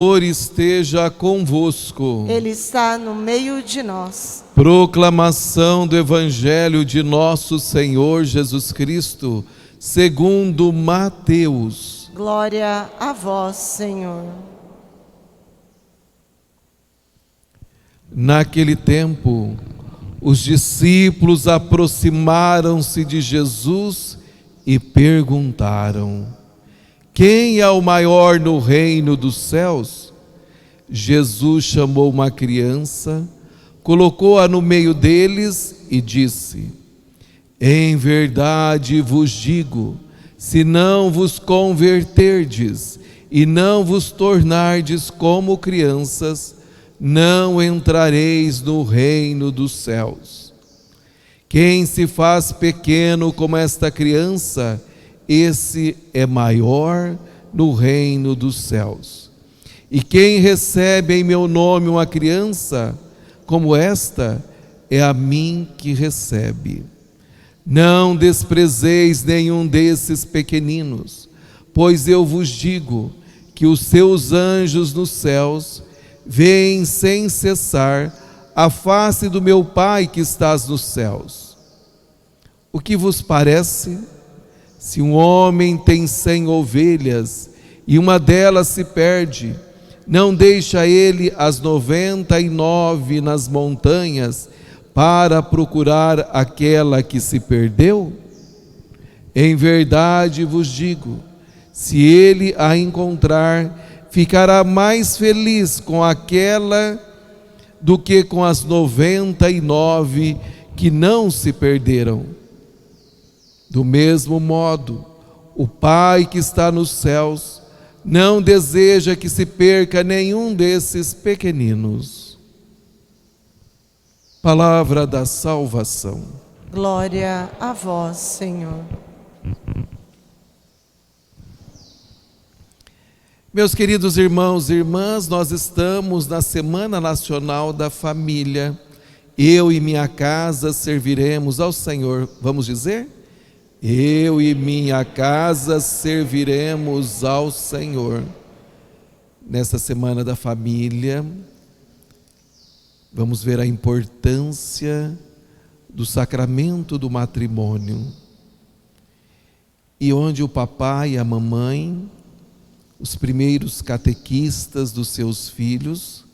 Senhor esteja convosco. Ele está no meio de nós. Proclamação do Evangelho de nosso Senhor Jesus Cristo, segundo Mateus. Glória a vós, Senhor. Naquele tempo, os discípulos aproximaram-se de Jesus e perguntaram: quem é o maior no reino dos céus? Jesus chamou uma criança, colocou-a no meio deles e disse: em verdade vos digo, se não vos converterdes e não vos tornardes como crianças, não entrareis no reino dos céus. Quem se faz pequeno como esta criança, esse é maior no reino dos céus. E quem recebe em meu nome uma criança como esta, é a mim que recebe. Não desprezeis nenhum desses pequeninos, pois eu vos digo que os seus anjos nos céus veem sem cessar a face do meu Pai que estás nos céus. O que vos parece? Se um homem tem 100 ovelhas e uma delas se perde, não deixa ele as 99 nas montanhas para procurar aquela que se perdeu? Em verdade vos digo, se ele a encontrar, ficará mais feliz com aquela do que com as 99 que não se perderam. Do mesmo modo, o Pai que está nos céus não deseja que se perca nenhum desses pequeninos. Palavra da salvação. Glória a vós, Senhor. Meus queridos irmãos e irmãs, nós estamos na Semana Nacional da Família. Eu e minha casa serviremos ao Senhor. Vamos dizer? Eu e minha casa serviremos ao Senhor. Nesta Semana da Família, vamos ver a importância do sacramento do matrimônio. E onde o papai e a mamãe, os primeiros catequistas dos seus filhos,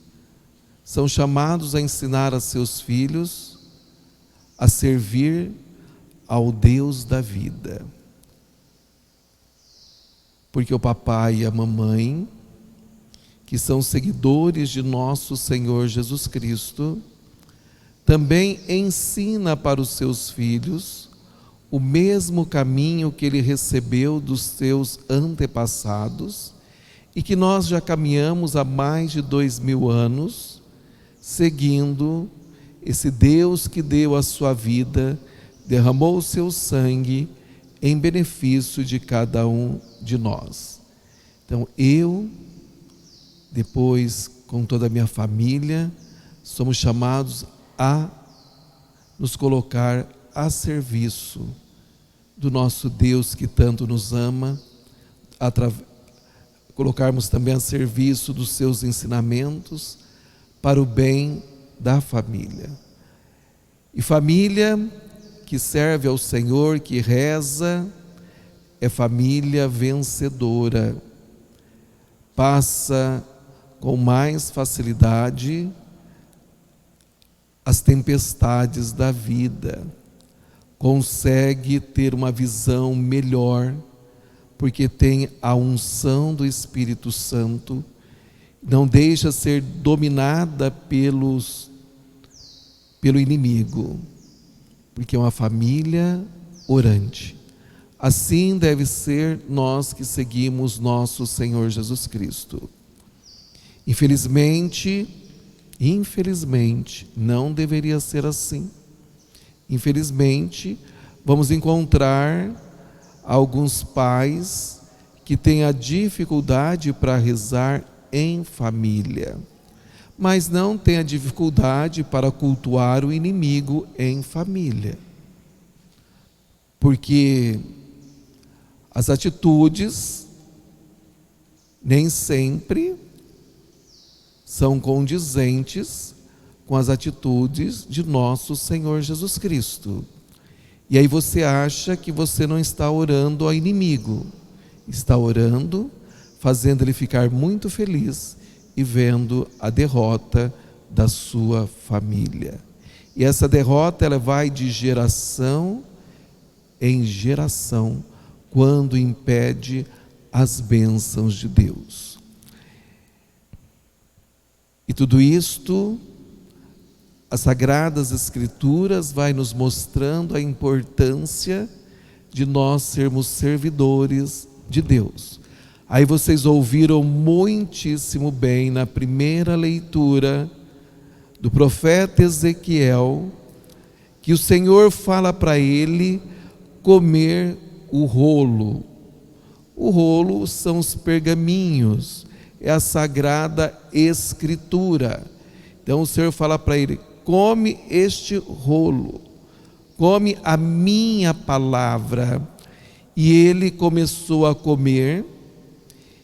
são chamados a ensinar a seus filhos a servir ao Deus da vida. Porque o papai e a mamãe, que são seguidores de nosso Senhor Jesus Cristo, também ensina para os seus filhos o mesmo caminho que ele recebeu dos seus antepassados e que nós já caminhamos há mais de 2000 anos, seguindo esse Deus que deu a sua vida, derramou o seu sangue em benefício de cada um de nós. Então eu, depois com toda a minha família, somos chamados a nos colocar a serviço do nosso Deus que tanto nos ama, colocarmos também a serviço dos seus ensinamentos para o bem da família. E família que serve ao Senhor, que reza, é família vencedora. Passa com mais facilidade as tempestades da vida. Consegue ter uma visão melhor, porque tem a unção do Espírito Santo, não deixa ser dominada pelo inimigo, porque é uma família orante. Assim deve ser nós que seguimos nosso Senhor Jesus Cristo. Infelizmente, não deveria ser assim. Infelizmente, vamos encontrar alguns pais que têm a dificuldade para rezar em família, mas não têm a dificuldade para cultuar o inimigo em família. Porque as atitudes nem sempre são condizentes com as atitudes de nosso Senhor Jesus Cristo. E aí você acha que você não está orando ao inimigo, está orando, fazendo ele ficar muito feliz e vendo a derrota da sua família. E essa derrota, ela vai de geração em geração, quando impede as bênçãos de Deus. E tudo isto, as Sagradas Escrituras vai nos mostrando a importância de nós sermos servidores de Deus. Aí vocês ouviram muitíssimo bem na primeira leitura do profeta Ezequiel, que o Senhor fala para ele comer o rolo. O rolo são os pergaminhos, é a Sagrada Escritura. Então o Senhor fala para ele: come este rolo, come a minha palavra. E ele começou a comer,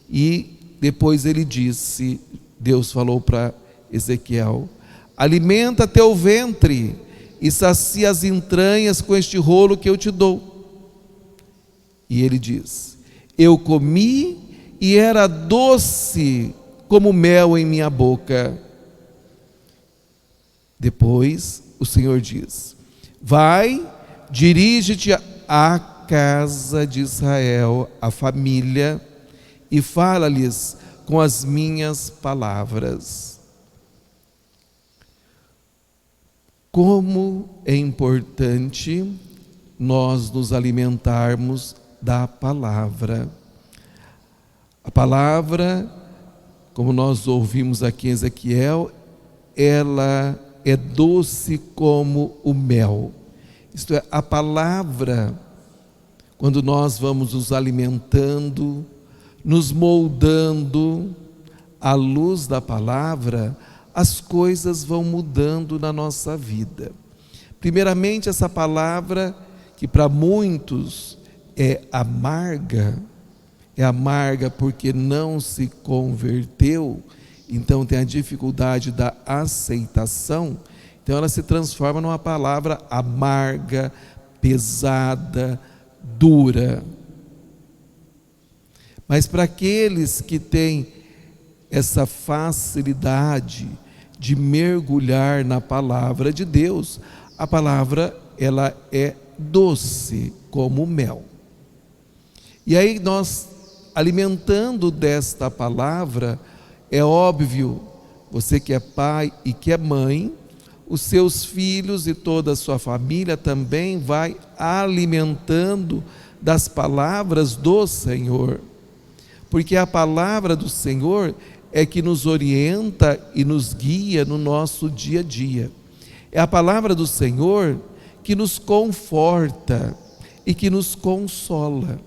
e depois ele disse, Deus falou para Ezequiel: alimenta teu ventre e sacia as entranhas com este rolo que eu te dou. E ele diz: eu comi e era doce como mel em minha boca. Depois o Senhor diz: vai, dirige-te à casa de Israel, à família, e fala-lhes com as minhas palavras. Como é importante nós nos alimentarmos da palavra. A palavra, como nós ouvimos aqui em Ezequiel, ela é doce como o mel. Isto é, a palavra, quando nós vamos nos alimentando, nos moldando à luz da palavra, as coisas vão mudando na nossa vida. Primeiramente, essa palavra, que para muitos é amarga porque não se converteu, então tem a dificuldade da aceitação, então ela se transforma numa palavra amarga, pesada, dura. Mas para aqueles que têm essa facilidade de mergulhar na palavra de Deus, a palavra, ela é doce como mel. E aí nós, alimentando desta palavra, é óbvio, você que é pai e que é mãe, os seus filhos e toda a sua família também vai alimentando das palavras do Senhor. Porque a palavra do Senhor é que nos orienta e nos guia no nosso dia a dia. É a palavra do Senhor que nos conforta e que nos consola.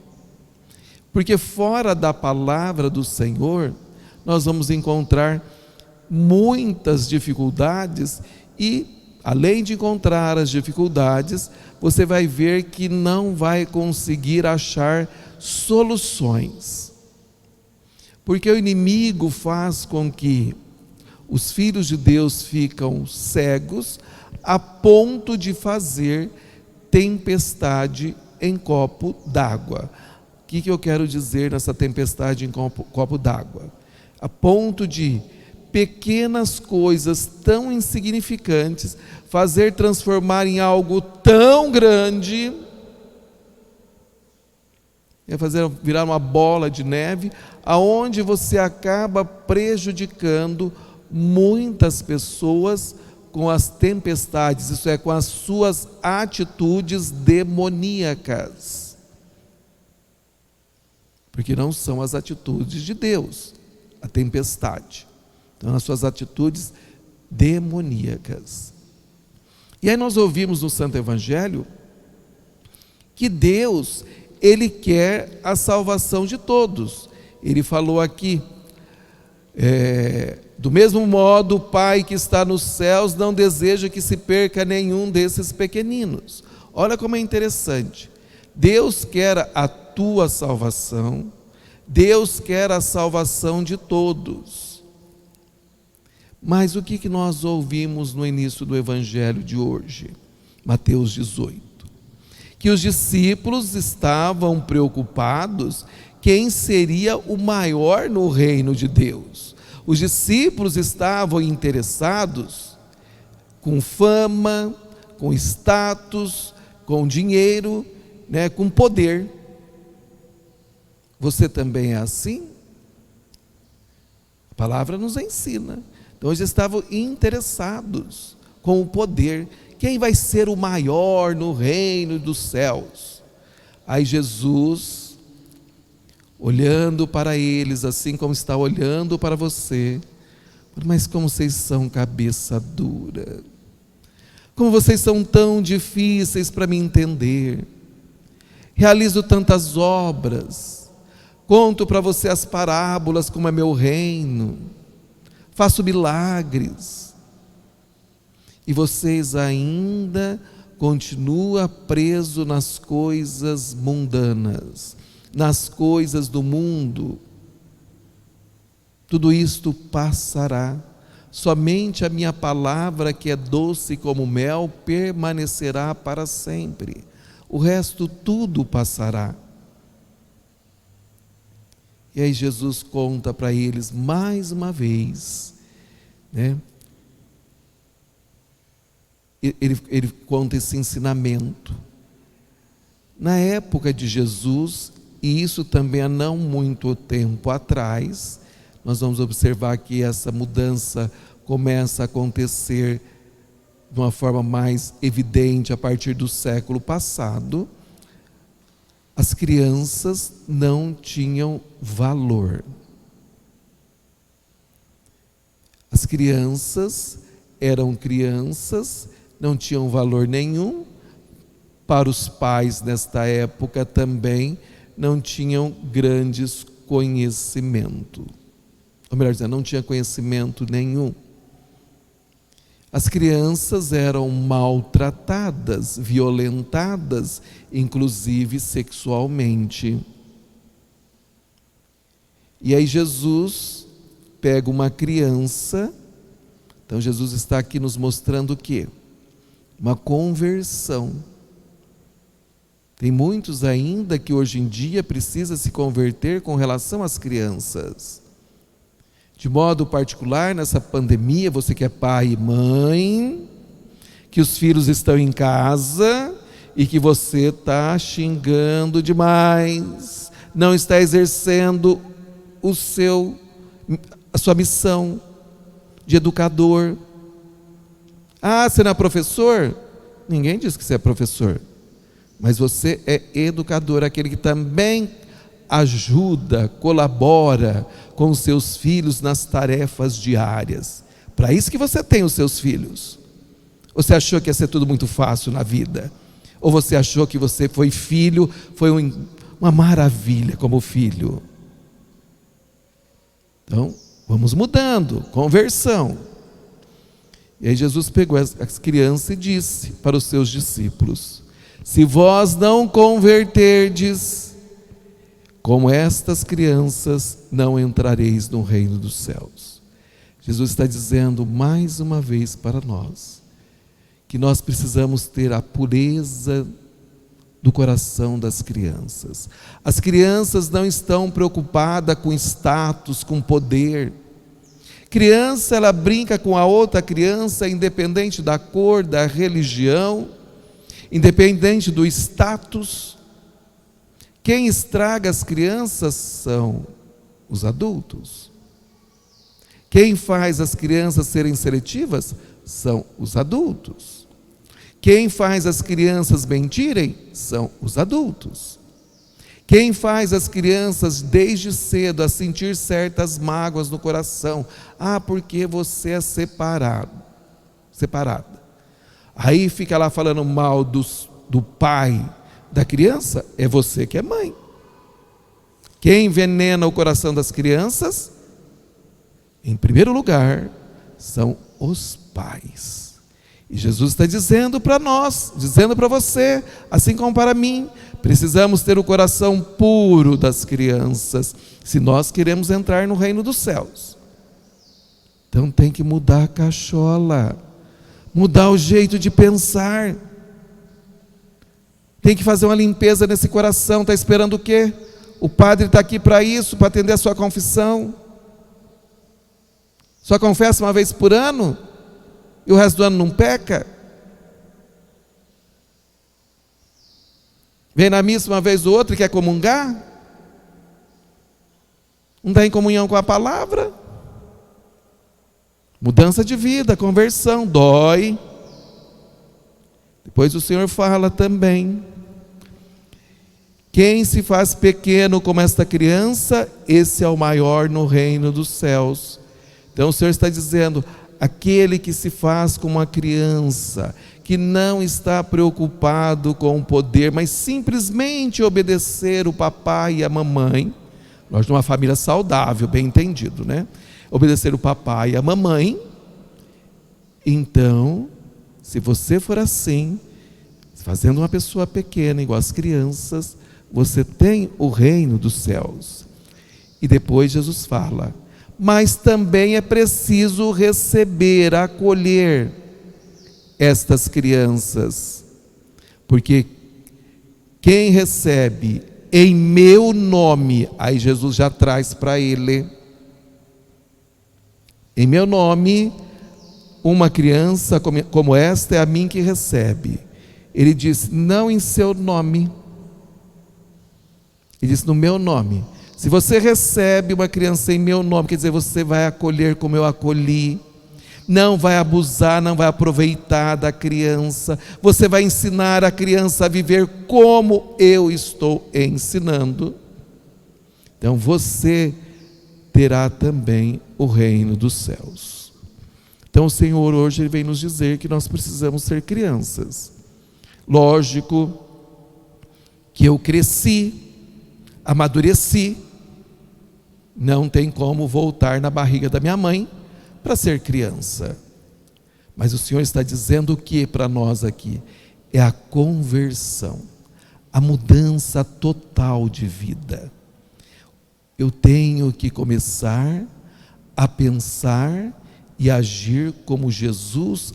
Porque fora da palavra do Senhor, nós vamos encontrar muitas dificuldades e, além de encontrar as dificuldades, você vai ver que não vai conseguir achar soluções. Porque o inimigo faz com que os filhos de Deus ficam cegos a ponto de fazer tempestade em copo d'água. O que eu quero dizer nessa tempestade em copo d'água? A ponto de pequenas coisas tão insignificantes fazer transformar em algo tão grande, é fazer virar uma bola de neve, aonde você acaba prejudicando muitas pessoas com as tempestades, isso é, com as suas atitudes demoníacas. Porque não são as atitudes de Deus, a tempestade. Então, as suas atitudes demoníacas. E aí nós ouvimos no Santo Evangelho que Deus, Ele quer a salvação de todos. Ele falou aqui, do mesmo modo o Pai que está nos céus não deseja que se perca nenhum desses pequeninos. Olha como é interessante. Deus quer a tua salvação, Deus quer a salvação de todos. Mas o que nós ouvimos no início do Evangelho de hoje? Mateus 18. Que os discípulos estavam preocupados quem seria o maior no reino de Deus. Os discípulos estavam interessados com fama, com status, com dinheiro, com poder. Você também é assim? A palavra nos ensina. Então eles estavam interessados com o poder. Quem vai ser o maior no reino dos céus? Aí Jesus, olhando para eles, assim como está olhando para você, mas como vocês são cabeça dura, como vocês são tão difíceis para me entender. Realizo tantas obras, conto para você as parábolas como é meu reino, faço milagres, e vocês ainda continuam presos nas coisas mundanas, nas coisas do mundo. Tudo isto passará. Somente a minha palavra, que é doce como mel, permanecerá para sempre. O resto tudo passará. E aí Jesus conta para eles mais uma vez, Ele conta esse ensinamento. Na época de Jesus, e isso também há não muito tempo atrás, nós vamos observar que essa mudança começa a acontecer de uma forma mais evidente a partir do século passado. As crianças não tinham valor. As crianças eram crianças, não tinham valor nenhum. Para os pais nesta época também não tinham grandes conhecimento. Ou melhor dizendo, não tinha conhecimento nenhum. As crianças eram maltratadas, violentadas, inclusive sexualmente. E aí Jesus pega uma criança. Então Jesus está aqui nos mostrando o quê? Uma conversão. Tem muitos ainda que hoje em dia precisam se converter com relação às crianças. De modo particular, nessa pandemia, você que é pai e mãe, que os filhos estão em casa e que você está xingando demais, não está exercendo a sua missão de educador. Ah, você não é professor? Ninguém diz que você é professor, mas você é educador, aquele que também ajuda, colabora com os seus filhos nas tarefas diárias. Para isso que você tem os seus filhos. Você achou que ia ser tudo muito fácil na vida? Ou você achou que você foi filho, foi uma maravilha como filho? Então, vamos mudando, conversão. E aí Jesus pegou as crianças e disse para os seus discípulos: se vós não converterdes como estas crianças, não entrareis no reino dos céus. Jesus está dizendo mais uma vez para nós que nós precisamos ter a pureza do coração das crianças. As crianças não estão preocupadas com status, com poder. Criança, ela brinca com a outra criança, independente da cor, da religião, independente do status. Quem estraga as crianças são os adultos. Quem faz as crianças serem seletivas são os adultos. Quem faz as crianças mentirem são os adultos. Quem faz as crianças desde cedo a sentir certas mágoas no coração? Ah, porque você é separada. Aí fica lá falando mal do pai da criança, é você que é mãe. Quem envenena o coração das crianças, em primeiro lugar, são os pais. E Jesus está dizendo para nós, dizendo para você, assim como para mim, precisamos ter o coração puro das crianças, se nós queremos entrar no reino dos céus. Então tem que mudar a cachola, mudar o jeito de pensar. Tem que fazer uma limpeza nesse coração. Está esperando o quê? O padre está aqui para isso, para atender a sua confissão. Só confessa uma vez por ano e o resto do ano não peca? Vem na missa uma vez ou outra e quer comungar? Não está em comunhão com a palavra? Mudança de vida, conversão, dói. Depois o Senhor fala também: quem se faz pequeno como esta criança, esse é o maior no reino dos céus. Então o Senhor está dizendo: aquele que se faz como uma criança, que não está preocupado com o poder, mas simplesmente obedecer o papai e a mamãe. Nós numa família saudável, bem entendido, né? Obedecer o papai e a mamãe. Então, se você for assim, fazendo uma pessoa pequena igual as crianças, você tem o reino dos céus. E depois Jesus fala: mas também é preciso receber, acolher estas crianças, porque quem recebe em meu nome, aí Jesus já traz para ele: em meu nome, uma criança como esta é a mim que recebe. Ele diz: não em seu nome, ele diz no meu nome. Se você recebe uma criança em meu nome, quer dizer, você vai acolher como eu acolhi, não vai abusar, não vai aproveitar da criança, você vai ensinar a criança a viver como eu estou ensinando. Então você terá também o reino dos céus. Então o Senhor hoje ele vem nos dizer que nós precisamos ser crianças. Lógico que eu cresci, amadureci, não tem como voltar na barriga da minha mãe para ser criança. Mas o Senhor está dizendo o que para nós aqui? É a conversão, a mudança total de vida. Eu tenho que começar a pensar e agir como Jesus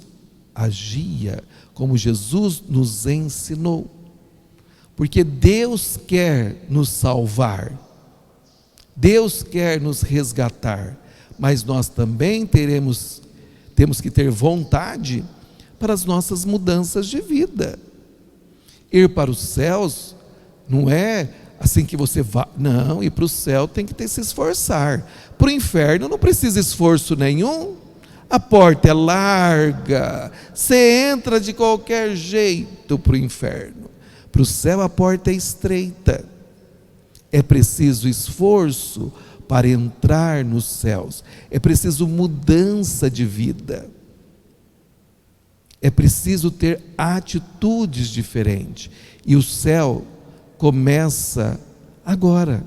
agia, como Jesus nos ensinou. Porque Deus quer nos salvar, Deus quer nos resgatar, mas nós também temos que ter vontade para as nossas mudanças de vida. Ir para os céus não é assim que você vai, não, ir para o céu tem que se esforçar. Para o inferno não precisa esforço nenhum, a porta é larga, você entra de qualquer jeito para o inferno. Para o céu a porta é estreita, é preciso esforço para entrar nos céus, é preciso mudança de vida, é preciso ter atitudes diferentes, e o céu começa agora.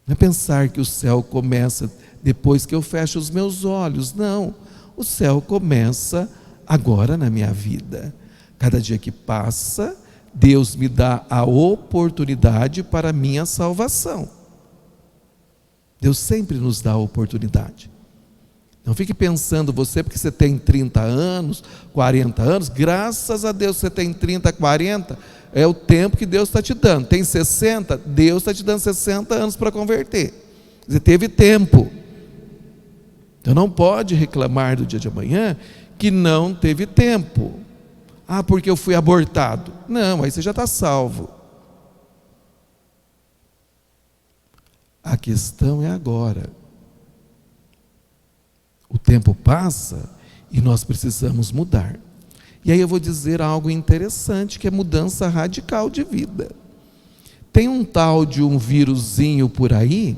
Não é pensar que o céu começa depois que eu fecho os meus olhos, não, o céu começa agora na minha vida. Cada dia que passa, Deus me dá a oportunidade para a minha salvação. Deus sempre nos dá a oportunidade. Não fique pensando você, porque você tem 30 anos, 40 anos, graças a Deus você tem 30, 40, é o tempo que Deus está te dando. Tem 60, Deus está te dando 60 anos para converter. Você teve tempo. Então não pode reclamar do dia de amanhã que não teve tempo. Ah, porque eu fui abortado. Não, aí você já está salvo. A questão é agora. O tempo passa e nós precisamos mudar. E aí eu vou dizer algo interessante, que é mudança radical de vida. Tem um tal de um vírusinho por aí,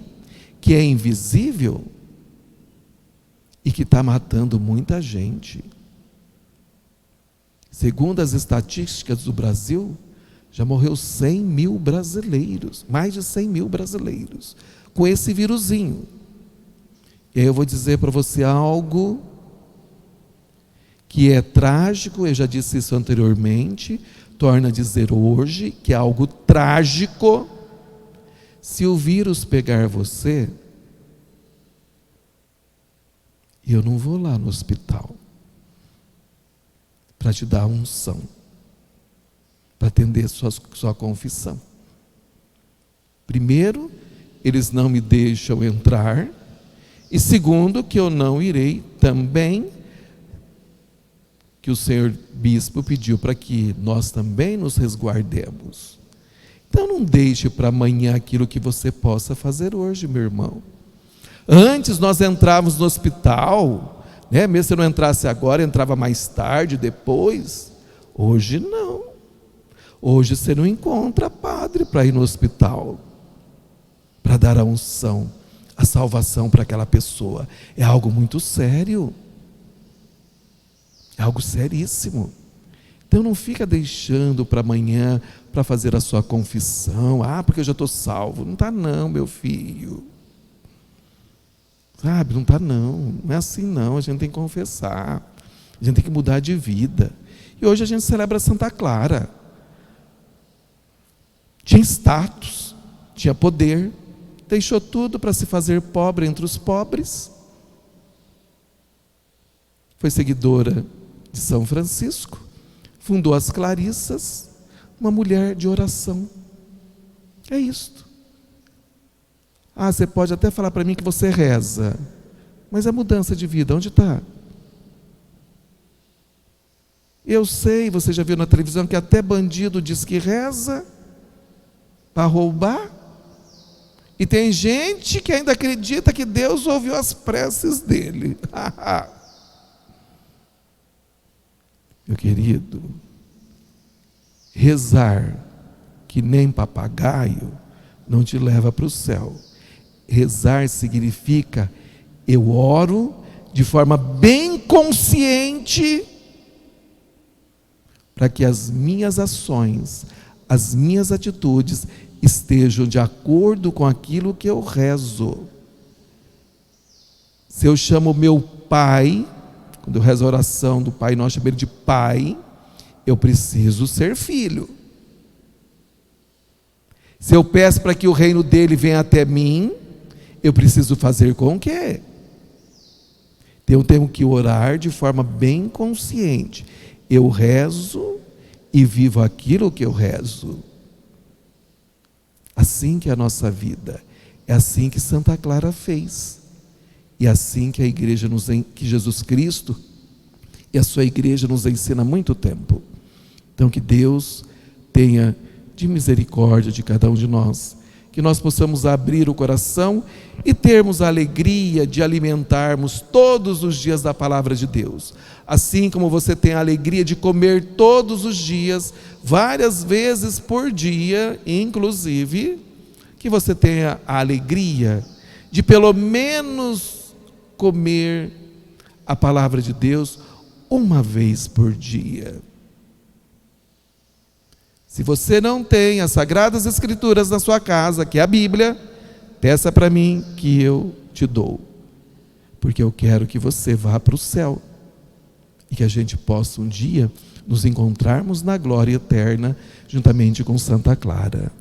que é invisível e que está matando muita gente. Segundo as estatísticas do Brasil, já morreu 100 mil brasileiros, mais de 100 mil brasileiros, com esse vírusinho. E aí eu vou dizer para você algo que é trágico, eu já disse isso anteriormente, torno a dizer hoje, que é algo trágico. Se o vírus pegar você, E eu não vou lá no hospital para te dar a unção, para atender sua confissão. Primeiro, eles não me deixam entrar. E segundo, que eu não irei também, que o senhor bispo pediu para que nós também nos resguardemos. Então não deixe para amanhã aquilo que você possa fazer hoje, meu irmão. Antes nós entrávamos no hospital, né? Mesmo se eu não entrasse agora, entrava mais tarde, depois. Hoje não. Hoje você não encontra padre para ir no hospital, para dar a unção, a salvação para aquela pessoa. É algo muito sério. É algo seríssimo. Então não fica deixando para amanhã para fazer a sua confissão. Porque eu já estou salvo. Não está não, meu filho. Sabe, não está não. Não é assim não, a gente tem que confessar. A gente tem que mudar de vida. E hoje a gente celebra Santa Clara. Tinha status, tinha poder, deixou tudo para se fazer pobre entre os pobres. Foi seguidora de São Francisco, fundou as Clarissas, uma mulher de oração. É isto. Você pode até falar para mim que você reza, mas a mudança de vida, onde está? Eu sei, você já viu na televisão que até bandido diz que reza para roubar. E tem gente que ainda acredita que Deus ouviu as preces dele. Meu querido, rezar que nem papagaio não te leva para o céu. Rezar significa eu oro de forma bem consciente para que as minhas ações, as minhas atitudes estejam de acordo com aquilo que eu rezo. Se eu chamo meu pai, quando eu rezo a oração do Pai Nosso, chamo ele de pai, eu preciso ser filho. Se eu peço para que o reino dele venha até mim, eu preciso fazer com o quê? Então eu tenho que orar de forma bem consciente. Eu rezo e vivo aquilo que eu rezo. Assim que é a nossa vida. É assim que Santa Clara fez. E assim que a igreja que Jesus Cristo e a sua igreja nos ensina há muito tempo. Então que Deus tenha de misericórdia de cada um de nós, que nós possamos abrir o coração e termos a alegria de alimentarmos todos os dias da palavra de Deus. Assim como você tem a alegria de comer todos os dias, várias vezes por dia, inclusive, que você tenha a alegria de pelo menos comer a palavra de Deus uma vez por dia. Se você não tem as Sagradas Escrituras na sua casa, que é a Bíblia, peça para mim que eu te dou. Porque eu quero que você vá para o céu. E que a gente possa um dia nos encontrarmos na glória eterna, juntamente com Santa Clara.